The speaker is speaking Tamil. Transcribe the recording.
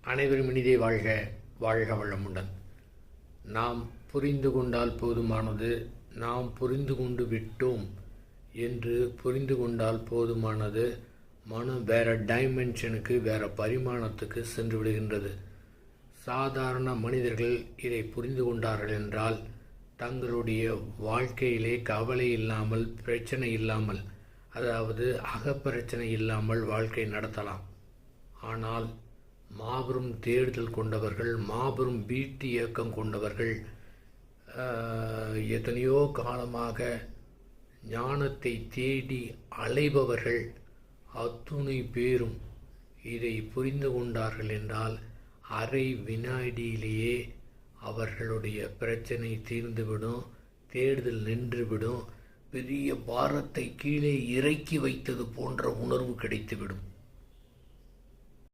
அனைவரும் இனிதே வாழ்க, வாழ்க வளமுடன். நாம் புரிந்து கொண்டால் போதுமானது, நாம் புரிந்து கொண்டு விட்டோம் என்று புரிந்து கொண்டால் போதுமானது. மனம் வேறு டைமென்ஷனுக்கு, வேறு பரிமாணத்துக்கு சென்று விடுகின்றது. சாதாரண மனிதர்கள் இதை புரிந்து கொண்டார்கள் என்றால் தங்களுடைய வாழ்க்கையிலே கவலை இல்லாமல், பிரச்சனை இல்லாமல், அதாவது அகப்பிரச்சனை இல்லாமல் வாழ்க்கை நடத்தலாம். ஆனால் மாபெரும் தேடுதல் கொண்டவர்கள், மாபெரும் வீட்டு இயக்கம் கொண்டவர்கள், எத்தனையோ காலமாக ஞானத்தை தேடி அலைபவர்கள் அத்துணை பேரும் இதை புரிந்து கொண்டார்கள் என்றால் அரை வினாடியிலேயே அவர்களுடைய பிரச்சனை தீர்ந்துவிடும், தேடுதல் நின்றுவிடும், பெரிய பாரத்தை கீழே இறக்கி வைத்தது போன்ற உணர்வு கிடைத்துவிடும்.